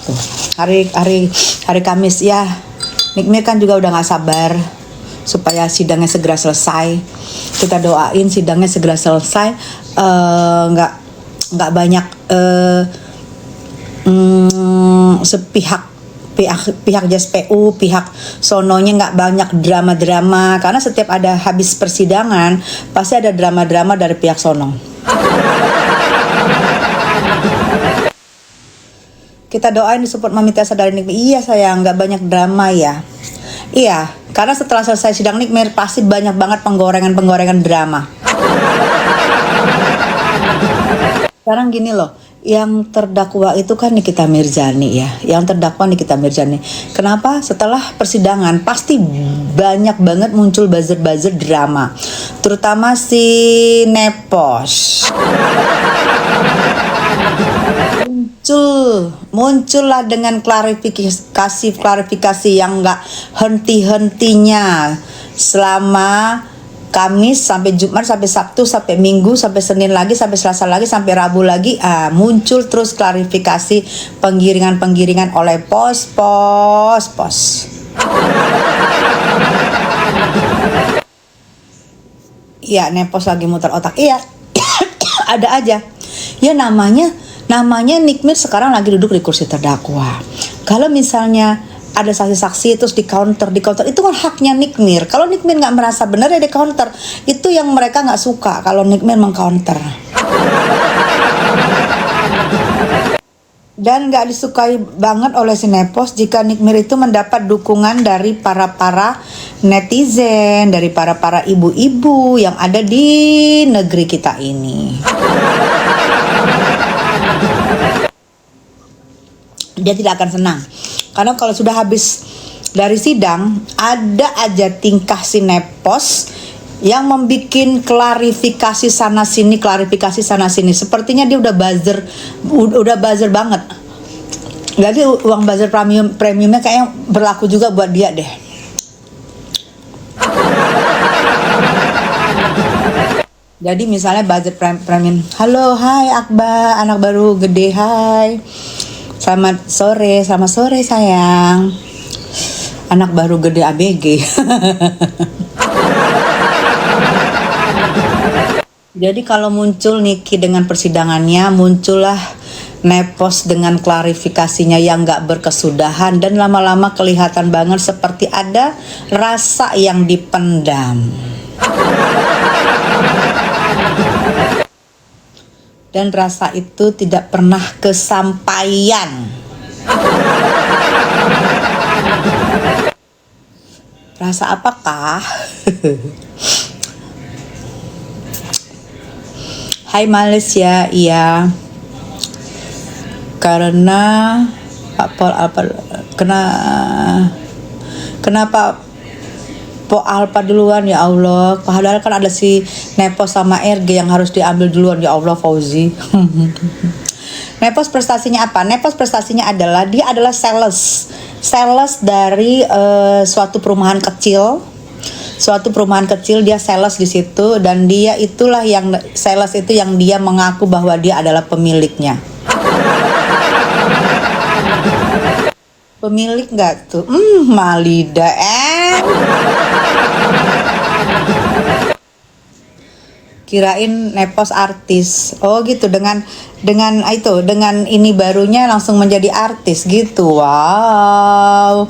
tuh. Hari Kamis ya. Nikmir kan juga udah nggak sabar supaya sidangnya segera selesai. Kita doain sidangnya segera selesai. Nggak banyak pihak JSPU, pihak sononya nggak banyak drama-drama, karena setiap ada habis persidangan pasti ada drama-drama dari pihak sono. Kita doain disupport Mami Tessa dari Nikmir. Iya sayang, nggak banyak drama ya. Iya, karena setelah selesai sidang Nikmir pasti banyak banget penggorengan drama. Sekarang gini loh, yang terdakwa itu kan Nikita Mirzani ya. Yang terdakwa Nikita Mirzani. Kenapa? Setelah persidangan pasti banyak banget muncul buzzer-buzzer drama. Terutama si Nepos. Muncullah dengan klarifikasi yang nggak henti-hentinya selama Kamis sampai Jumat sampai Sabtu sampai Minggu sampai Senin lagi sampai Selasa lagi sampai Rabu lagi, muncul terus klarifikasi penggiringan oleh pos. Iya, Nepos lagi muter otak. Iya, ada aja. Ya namanya Nikmir sekarang lagi duduk di kursi terdakwa. Kalau misalnya ada saksi-saksi terus di counter itu kan haknya Nikmir. Kalau Nikmir nggak merasa benar ya di counter. Itu yang mereka nggak suka kalau Nikmir mengcounter. Dan nggak disukai banget oleh si Nepos jika Nikmir itu mendapat dukungan dari para netizen, dari para ibu-ibu yang ada di negeri kita ini. Dia tidak akan senang. Karena kalau sudah habis dari sidang, ada aja tingkah si Nepos yang membuat klarifikasi sana sini. Sepertinya dia udah buzzer banget. Jadi uang buzzer premiumnya kayaknya berlaku juga buat dia deh. Jadi misalnya buzzer premium, halo, hai Akbar, anak baru gede, hai. Selamat sore sayang. Anak baru gede ABG. Jadi kalau muncul Niki dengan persidangannya, muncullah Nepos dengan klarifikasinya yang gak berkesudahan, dan lama-lama kelihatan banget seperti ada rasa yang dipendam. Dan rasa itu tidak pernah kesampaian. Rasa apakah? Hai Malaysia, iya. Karena kenapa Po Alpa duluan ya Allah. Padahal kan ada si Nepos sama RG yang harus diambil duluan ya Allah, Fauzi. Nepos prestasinya apa? Nepos prestasinya adalah dia adalah sales dari suatu perumahan kecil. Suatu perumahan kecil, dia sales di situ, dan dia itulah yang sales itu yang dia mengaku bahwa dia adalah pemiliknya. Pemilik nggak tuh? Malida kirain Nepos artis. Oh gitu, dengan ini barunya langsung menjadi artis gitu. Wow,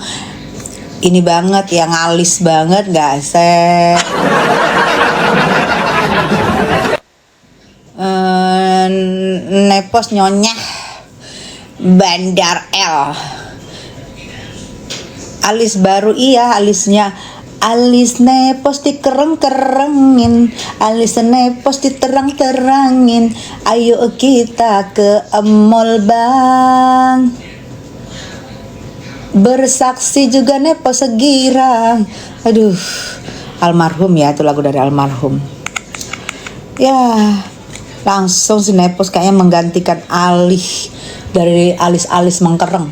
ini banget ya, ngalis banget nggak sih? Nepos nyonyah Bandar L. Alis baru, iya, alis Nepos dikereng-kerengin, alis Nepos diterang-terangin. Ayo kita ke mall bang, bersaksi juga Nepos segirang. Aduh, almarhum ya, itu lagu dari almarhum. Ya, langsung si Nepos kayaknya menggantikan dari alis mengkereng,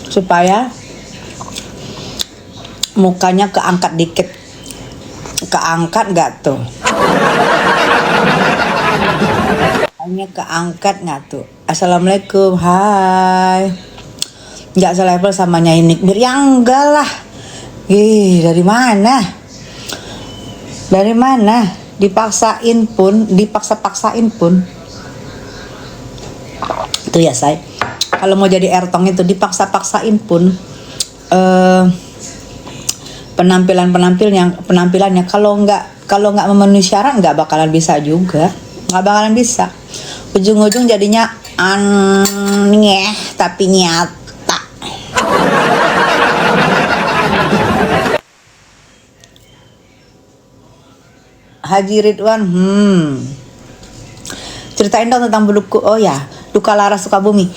supaya mukanya keangkat dikit. Keangkat nggak tuh? Hanya keangkat nggak tuh? Assalamualaikum, hai. Nggak selevel sama Nyai Nikmir, ya enggak lah. Dari mana? Dari mana? Dipaksa-paksain pun. Itu ya, say. Kalau mau jadi Ertong itu dipaksa-paksain pun penampilannya kalau nggak memenuhi syarat nggak bakalan bisa juga, nggak bakalan bisa. Ujung-ujung jadinya aneh tapi nyata. Haji Ridwan, ceritain dong tentang buku. Oh ya, Duka Lara Sukabumi.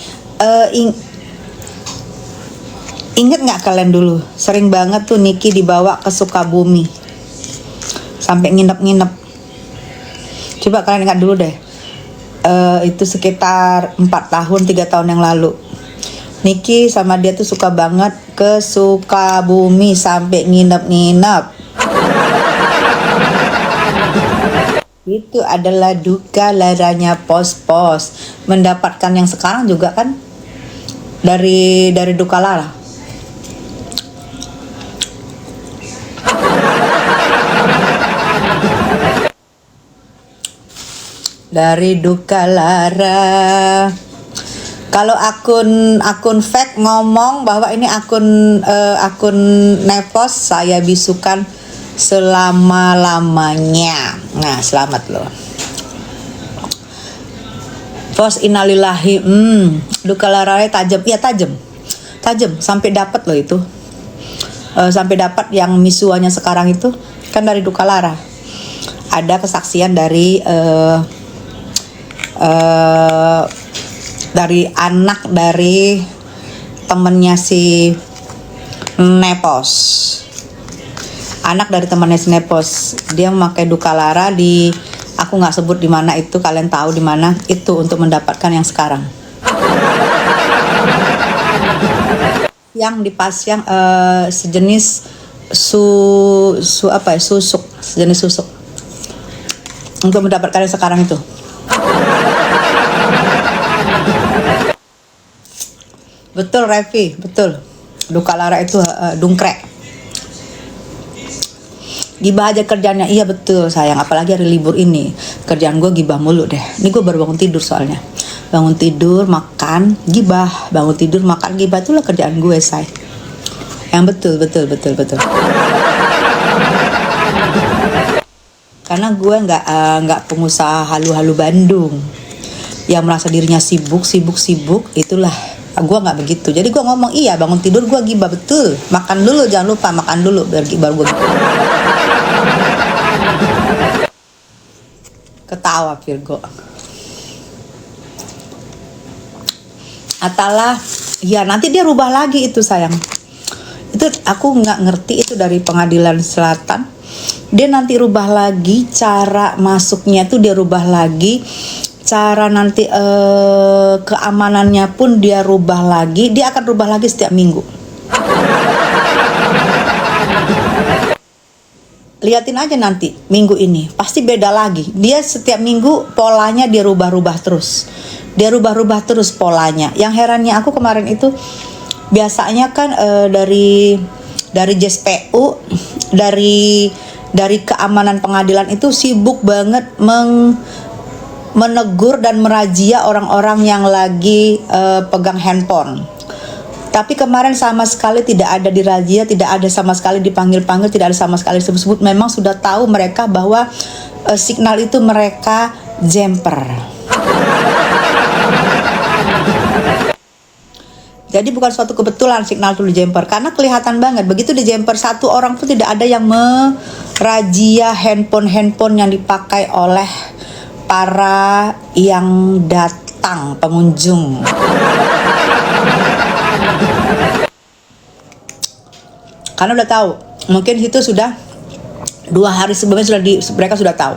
Ingat nggak kalian dulu sering banget tuh Niki dibawa ke Sukabumi sampai nginep. Coba kalian ingat dulu deh. Itu sekitar 3 tahun yang lalu. Niki sama dia tuh suka banget ke Sukabumi sampai nginep. Itu adalah duka laranya pos-pos. Mendapatkan yang sekarang juga kan dari duka lara. Dari duka lara. Kalau akun fake ngomong bahwa ini akun Nepos, saya bisukan selama-lamanya. Nah, selamat loh. Pos innalillahi. Duka lara tajam. Iya, tajam sampai dapat loh itu. Sampai dapat yang misuanya sekarang itu kan dari duka lara. Ada kesaksian dari anak dari temennya si Nepos. Anak dari temannya si Nepos, dia memakai duka lara aku nggak sebut di mana itu, kalian tahu di mana itu, untuk mendapatkan yang sekarang. Yang dipasang sejenis susuk, sejenis susuk untuk mendapatkan yang sekarang itu. Betul Revi, betul. Duka lara itu dungkrek. Gibah aja kerjaannya, iya betul sayang, apalagi hari libur ini kerjaan gue gibah mulu deh. Ini gue baru bangun tidur soalnya, bangun tidur makan gibah, bangun tidur makan gibah, itulah kerjaan gue say. Yang betul. Karena gue nggak pengusaha halu-halu Bandung yang merasa dirinya sibuk, itulah gue nggak begitu. Jadi gue ngomong iya, bangun tidur gue gibah betul, makan dulu, jangan lupa makan dulu baru gue ketawa Virgo. Atalah ya nanti dia rubah lagi itu sayang. Itu aku nggak ngerti, itu dari Pengadilan Selatan. Dia nanti rubah lagi cara masuknya tuh, dia rubah lagi cara nanti keamanannya pun dia rubah lagi. Dia akan rubah lagi setiap minggu. Liatin aja nanti minggu ini pasti beda lagi. Dia setiap minggu polanya dia rubah-rubah terus. Dia rubah-rubah terus polanya. Yang herannya aku kemarin itu biasanya kan dari JSPU, dari keamanan pengadilan itu sibuk banget menegur dan merazia orang-orang yang lagi pegang handphone. Tapi kemarin sama sekali tidak ada dirazia, tidak ada sama sekali dipanggil-panggil, tidak ada sama sekali disebut-sebut. Memang sudah tahu mereka bahwa signal itu mereka jumper. Jadi bukan suatu kebetulan signal itu di jumper, karena kelihatan banget begitu di jumper, satu orang pun tidak ada yang merazia handphone yang dipakai oleh para yang datang pengunjung. Karena udah tahu, mungkin itu sudah 2 hari sebelumnya mereka sudah tahu.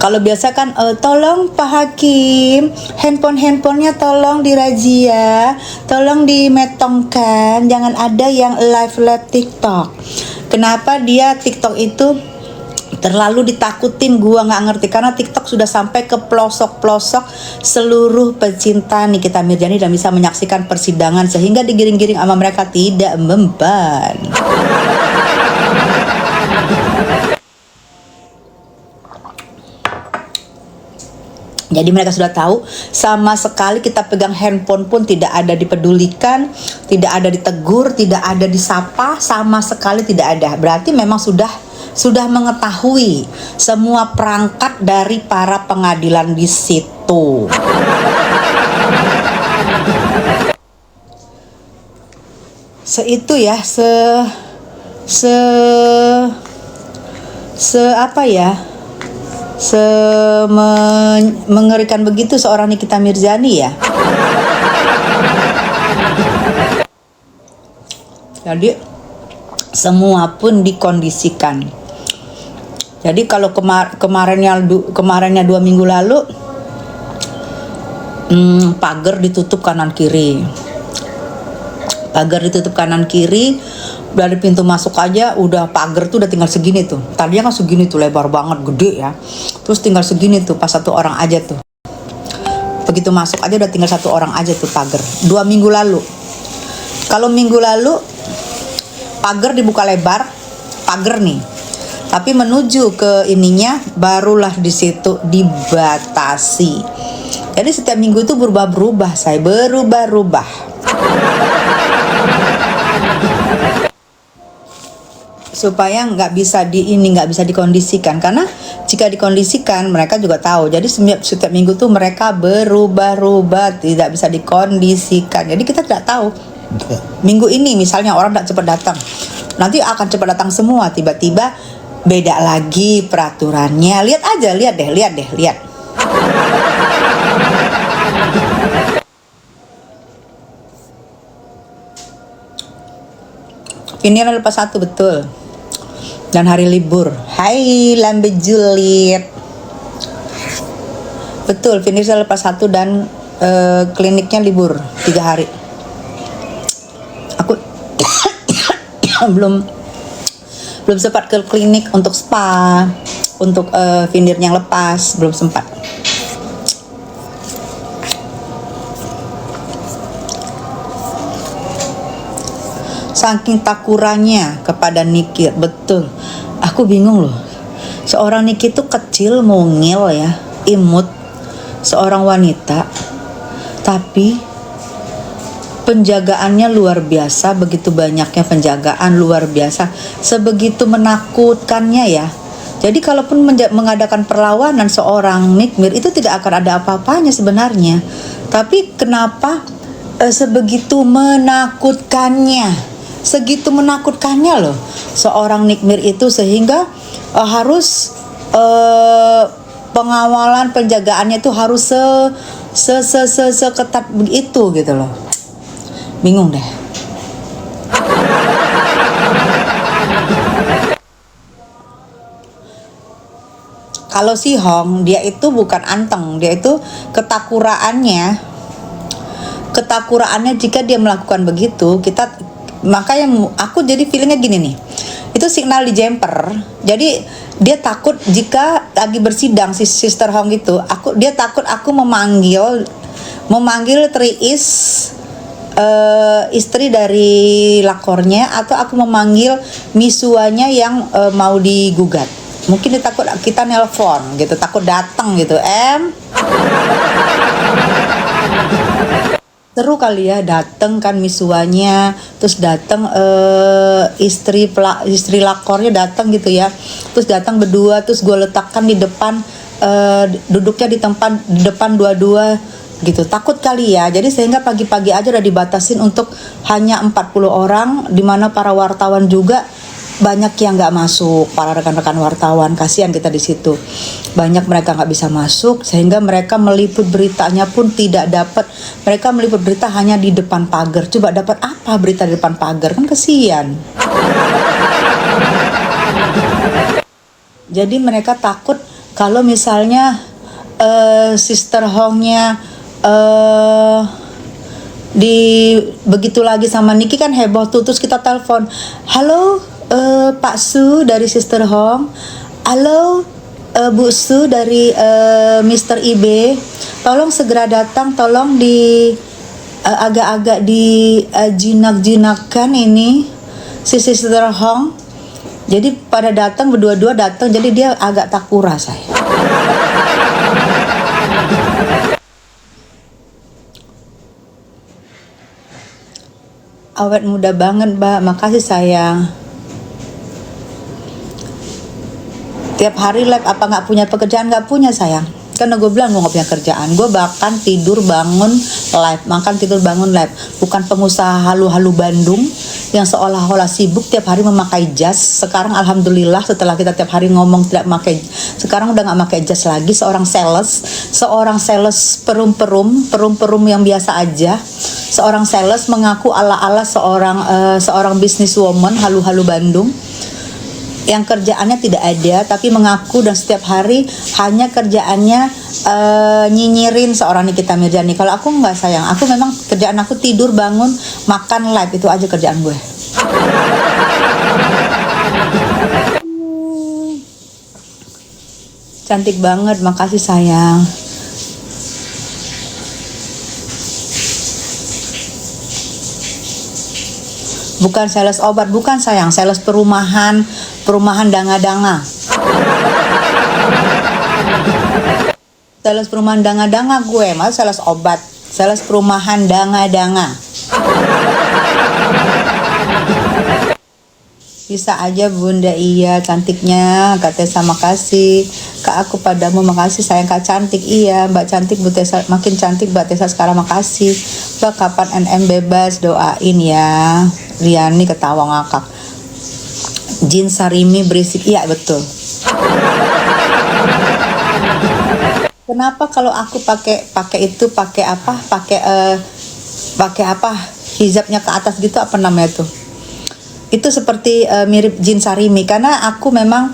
Kalau biasa kan tolong Pak Hakim, handphonenya tolong dirazia, tolong dimetongkan, jangan ada yang live TikTok. Kenapa dia TikTok itu Terlalu ditakutin, gua nggak ngerti karena TikTok sudah sampai ke pelosok-pelosok seluruh pecinta Nikita Mirzani dan bisa menyaksikan persidangan sehingga digiring-giring sama mereka tidak memban. Jadi mereka sudah tahu sama sekali kita pegang handphone pun tidak ada dipedulikan, tidak ada ditegur, tidak ada disapa, sama sekali tidak ada. Berarti memang sudah mengetahui semua perangkat dari para pengadilan di situ. Seitu ya, apa ya? Mengerikan begitu seorang Nikita Mirzani ya. Jadi semua pun dikondisikan. Jadi kalau kemarinnya 2 minggu lalu pagar ditutup kanan kiri. Dari pintu masuk aja udah pagar tuh udah tinggal segini tuh. Tadinya kan segini tuh, lebar banget, gede ya. Terus tinggal segini tuh, pas 1 orang aja tuh. Begitu masuk aja udah tinggal 1 orang aja tuh pagar. 2 minggu lalu. Kalau minggu lalu pagar dibuka lebar, pagar nih. Tapi menuju ke ininya barulah di situ dibatasi. Jadi setiap minggu itu berubah-ubah, saya berubah-ubah. Supaya nggak bisa dikondisikan, karena jika dikondisikan mereka juga tahu. Jadi setiap minggu tuh mereka berubah-ubah, tidak bisa dikondisikan. Jadi kita tidak tahu minggu ini misalnya orang tidak cepat datang, nanti akan cepat datang semua, tiba-tiba beda lagi peraturannya. Lihat deh. Ini lepas 1 betul. Dan hari libur. Hai lambe julid. Betul, finishnya lepas 1 dan kliniknya libur 3 hari. Aku belum sempat ke klinik untuk spa, untuk finirnya yang lepas, belum sempat. Saking takurannya kepada Niki, betul. Aku bingung loh. Seorang Niki itu kecil, mungil ya, imut, seorang wanita, tapi penjagaannya luar biasa, begitu banyaknya penjagaan luar biasa, sebegitu menakutkannya ya. Jadi kalaupun mengadakan perlawanan seorang Nikmir itu tidak akan ada apa-apanya sebenarnya. Tapi kenapa sebegitu menakutkannya? Segitu menakutkannya loh seorang Nikmir itu, sehingga harus pengawalan penjagaannya itu harus seketat begitu gitu loh. Bingung deh. Kalau si Hong, dia itu bukan anteng, dia itu ketakuraannya jika dia melakukan begitu, makanya aku jadi feelingnya gini nih, itu signal di jumper. Jadi dia takut jika lagi bersidang si Sister Hong itu, dia takut aku memanggil Triis, istri dari lakornya, atau aku memanggil misuanya yang mau digugat. Mungkin dia takut kita nelpon gitu, takut datang gitu. Seru kali ya, dateng kan misuanya, terus dateng istri lakornya datang gitu ya, terus datang berdua, terus gue letakkan di depan, duduknya di depan dua-dua gitu. Takut kali ya. Jadi sehingga pagi-pagi aja udah dibatasin untuk hanya 40 orang, dimana para wartawan juga banyak yang nggak masuk, para rekan-rekan wartawan, kasihan kita di situ. Banyak mereka nggak bisa masuk, sehingga mereka meliput beritanya pun tidak dapat. Mereka meliput berita hanya di depan pagar. Coba dapat apa berita di depan pagar, kan kasihan. Jadi mereka takut kalau misalnya Sister Hongnya begitu lagi sama Niki kan heboh tuh, terus kita telepon, halo Pak Su dari Sister Hong, Halo, Bu Su dari Mr. IB, tolong segera datang, tolong di agak-agak di jinak-jinakkan ini si Sister Hong. Jadi pada datang berdua-dua datang, jadi dia agak takura saya. Awet muda banget, Mbak. Makasih sayang. Tiap hari live, apa nggak punya pekerjaan? Nggak punya sayang, karena gue bilang gue nggak punya kerjaan. Gue bahkan tidur bangun live, makan tidur bangun live. Bukan pengusaha halu-halu Bandung yang seolah-olah sibuk tiap hari memakai jas. Sekarang alhamdulillah setelah kita tiap hari ngomong tidak pakai, sekarang udah nggak pakai jas lagi. Seorang sales perum yang biasa aja. Seorang sales mengaku ala-ala seorang businesswoman halu-halu Bandung yang kerjaannya tidak ada, tapi mengaku dan setiap hari hanya kerjaannya nyinyirin seorang Nikita Mirzani. Kalau aku nggak sayang, aku memang kerjaan aku tidur, bangun, makan, live, itu aja kerjaan gue. Cantik banget, makasih sayang. Bukan sales obat, bukan sayang, sales perumahan danga-danga. Sales perumahan danga-danga gue, malah sales obat, sales perumahan danga-danga. Bisa aja Bunda, iya cantiknya Kak Tessa, makasih. Kak aku padamu, makasih sayang. Kak cantik, iya Mbak cantik, Bu Tessa makin cantik Mbak Tessa sekarang, makasih. Mbak kapan NM bebas, doain ya. Riani ketawa ngakak. Jin Sarimi berisik, iya betul. Kenapa kalau aku pakai hijabnya ke atas gitu, apa namanya tuh? Itu seperti mirip Jin Sarimi karena aku memang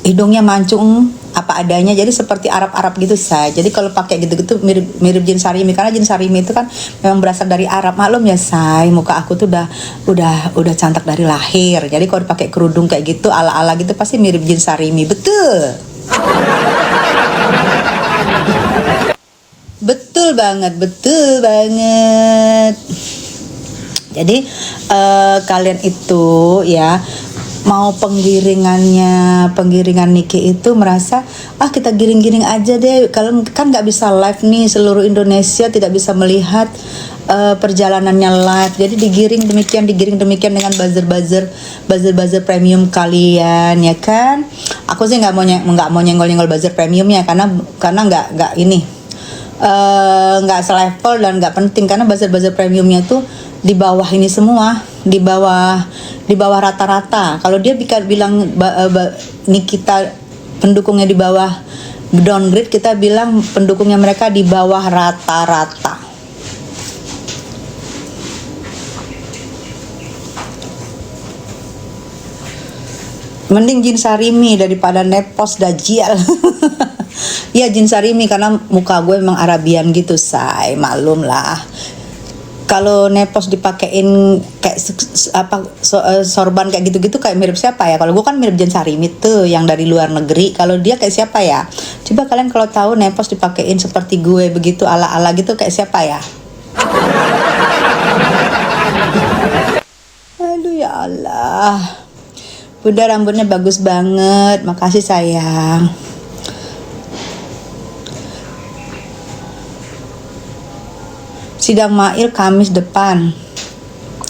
hidungnya mancung apa adanya, jadi seperti Arab gitu saya. Jadi kalau pakai gitu-gitu mirip Jin Sarimi, karena Jin Sarimi itu kan memang berasal dari Arab. Maklum ya say, muka aku tuh udah cantik dari lahir. Jadi kalau pakai kerudung kayak gitu ala-ala gitu pasti mirip Jin Sarimi. Betul. Betul banget. Jadi kalian itu ya mau penggiringan Niki itu merasa kita giring-giring aja deh, kalau kan nggak bisa live nih, seluruh Indonesia tidak bisa melihat perjalanannya live, jadi digiring demikian dengan buzzer premium kalian ya kan. Aku sih nggak mau nyenggol buzzer premiumnya karena nggak ini nggak selevel dan nggak penting, karena buzzer premiumnya tuh di bawah ini semua, di bawah rata-rata. Kalau dia bilang Nikita pendukungnya di bawah downgrade, kita bilang pendukungnya mereka di bawah rata-rata. Mending Jin Sarimi daripada Nepos Dajial. Ya Jin Sarimi karena muka gue memang Arabian gitu say, maklum lah. Kalau Nepos dipakein kayak sorban kayak gitu-gitu kayak mirip siapa ya? Kalau gue kan mirip Jin Sarimi tuh yang dari luar negeri. Kalau dia kayak siapa ya? Coba kalian kalau tahu Nepos dipakein seperti gue begitu ala-ala gitu kayak siapa ya? Aduh ya Allah. Bunda rambutnya bagus banget, makasih sayang. Sidang Mail Kamis depan.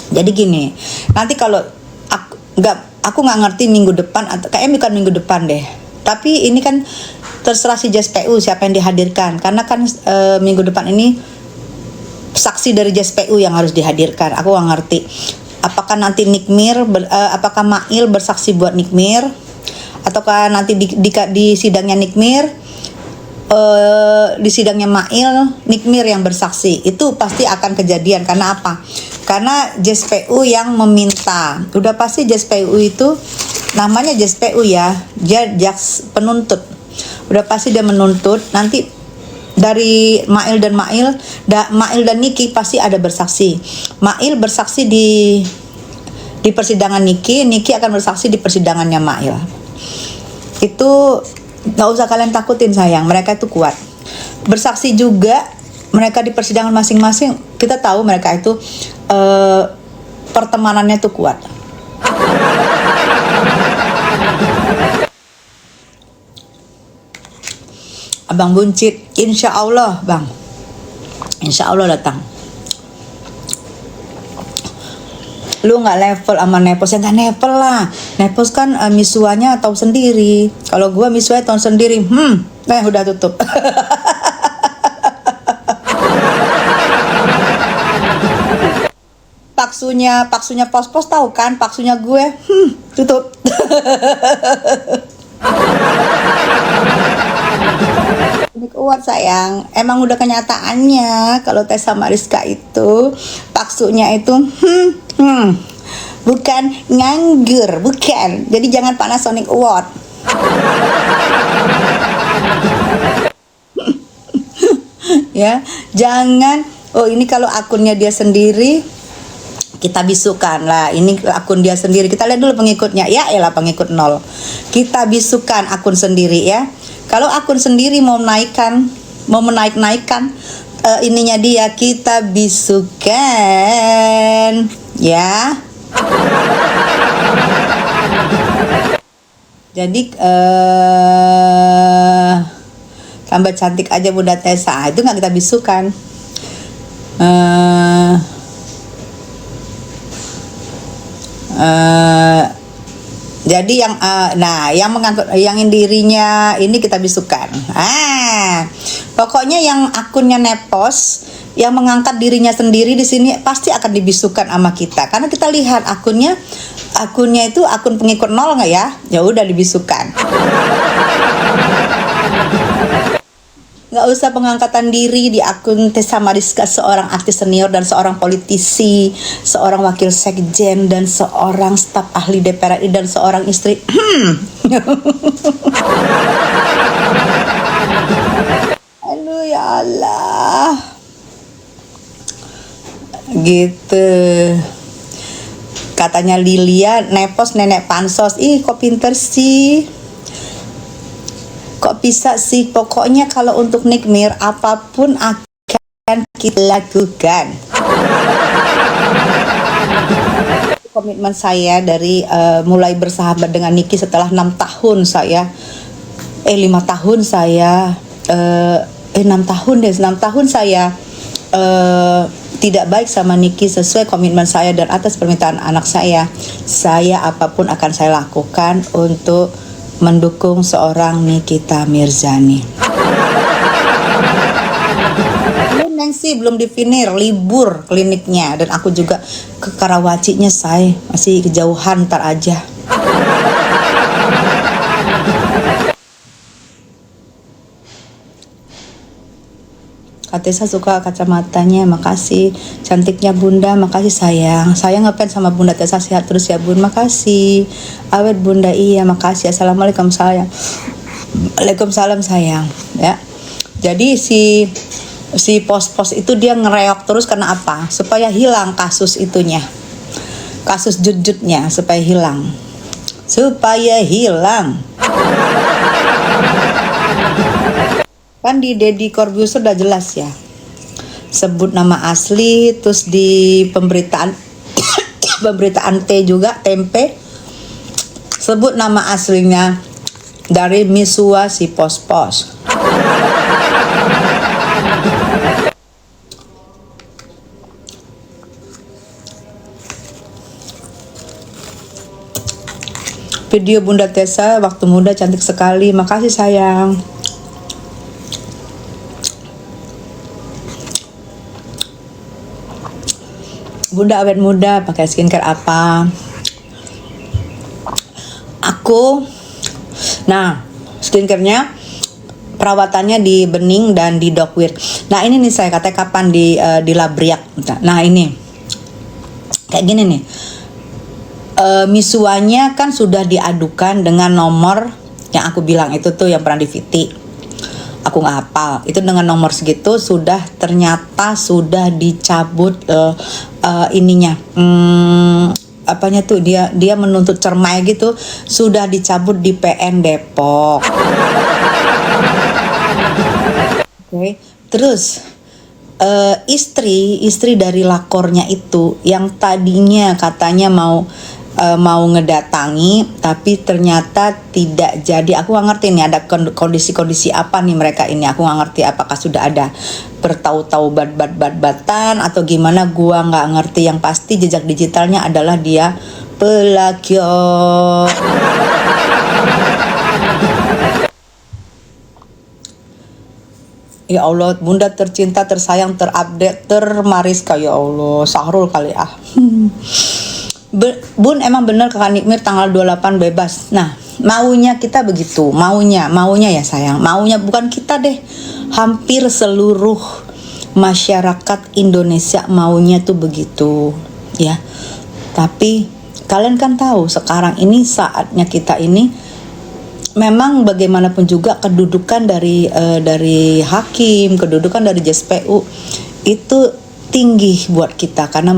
Jadi gini, nanti kalau aku nggak ngerti minggu depan atau kayaknya bukan minggu depan deh. Tapi ini kan terserah si JSPU siapa yang dihadirkan, karena kan minggu depan ini saksi dari JSPU yang harus dihadirkan. Aku nggak ngerti. Apakah nanti apakah Mail bersaksi buat Nikmir, ataukah nanti di sidangnya Nikmir, di sidangnya Mail Nikmir yang bersaksi. Itu pasti akan kejadian. Karena apa? Karena JSPU yang meminta. Udah pasti JSPU itu namanya JSPU ya, dia penuntut. Udah pasti dia menuntut. Nanti dari Mail dan Niki pasti ada bersaksi. Mail bersaksi di persidangan Niki akan bersaksi di persidangannya Mail. Itu nggak usah kalian takutin sayang, mereka itu kuat. Bersaksi juga mereka di persidangan masing-masing, kita tahu mereka itu pertemanannya tuh kuat. Abang buncit, insya Allah bang, insya Allah datang. Lu nggak level sama Nepos, ya nggak level lah. Nepos kan misuanya tahu sendiri. Kalau gua misuanya tahu sendiri. Udah tutup. Paksunya pos-pos tahu kan? Paksunya gue, tutup. Kuat sayang, emang udah kenyataannya kalau Tessa Mariska itu paksunya itu bukan nganggur, bukan. Jadi jangan Panasonic Award. Ya, jangan. Oh ini kalau akunnya dia sendiri kita bisukan lah, ini akun dia sendiri, kita lihat dulu pengikutnya. Ya elah, pengikut 0. Kita bisukan akun sendiri ya. Kalau akun sendiri mau menaikkan ininya dia, kita bisukan ya. Jadi tambah cantik aja Bunda Tessa, itu nggak kita bisukan. Jadi yang mengangkut yang dirinya ini kita bisukan. Pokoknya yang akunnya Nepos yang mengangkat dirinya sendiri di sini pasti akan dibisukan sama kita. Karena kita lihat akunnya itu akun pengikut 0 nggak ya? Ya udah dibisukan. Nggak usah pengangkatan diri di akun Tessa Mariska, seorang artis senior dan seorang politisi, seorang wakil sekjen dan seorang staf ahli DPR RI dan seorang istri. Aduh ya Allah. Gitu. Katanya Lilia, Nepos nenek pansos. Ih kok pinter sih. Kok bisa sih? Pokoknya kalau untuk Nikmir apapun akan kita lakukan. Komitmen saya dari mulai bersahabat dengan Niki setelah 6 tahun saya 5 tahun saya 6 tahun saya tidak baik sama Niki sesuai komitmen saya dan atas permintaan anak saya apapun akan saya lakukan untuk mendukung seorang Nikita Mirzani. Nancy belum difinir, libur kliniknya, dan aku juga ke Karawacinya saya masih kejauhan, ntar aja. Katesa suka kacamatanya, makasih. Cantiknya Bunda, makasih sayang. Saya ngefans sama Bunda Tessa, sehat terus ya Bun, makasih. Awet Bunda, iya makasih. Assalamualaikum sayang. Waalaikumsalam sayang. Ya. Jadi si pos-pos itu dia ngereok terus karena apa? Supaya hilang kasus itunya. Kasus jujutnya supaya hilang. Kan di Deddy Corbuzier udah jelas ya, sebut nama asli, terus di pemberitaan T juga, tempe, sebut nama aslinya dari Misua si pos-pos. Video Bunda Tessa waktu muda cantik sekali, makasih sayang. Bunda awet muda, pakai skincare apa? Aku, nah skincarenya perawatannya di Bening dan di Docwear. Nah ini nih saya katanya kapan di Labriak. Nah ini kayak gini nih. Misuanya kan sudah diadukan dengan nomor yang aku bilang itu tuh yang pernah di VT. Aku nggak hafal itu, dengan nomor segitu ternyata sudah dicabut ininya apanya tuh, dia menuntut cermai gitu, sudah dicabut di PN Depok. Oke. Terus istri dari lakornya itu yang tadinya katanya mau ngedatangi, tapi ternyata tidak jadi. Aku nggak ngerti nih ada kondisi-kondisi apa nih mereka ini. Aku nggak ngerti apakah sudah ada bertahu-tahu bat-batan atau gimana. Gua nggak ngerti. Yang pasti jejak digitalnya adalah dia pelakor. Ya Allah, bunda tercinta, tersayang, terupdate, termariska, ya Allah, Sahrul kali ah. Bun, emang bener kakak Nikmir tanggal 28 bebas. Nah, maunya kita begitu, maunya ya sayang, maunya bukan kita deh, hampir seluruh masyarakat Indonesia maunya tuh begitu, ya. Tapi kalian kan tahu sekarang ini saatnya kita ini memang bagaimanapun juga kedudukan dari hakim, kedudukan dari JSPU itu tinggi buat kita karena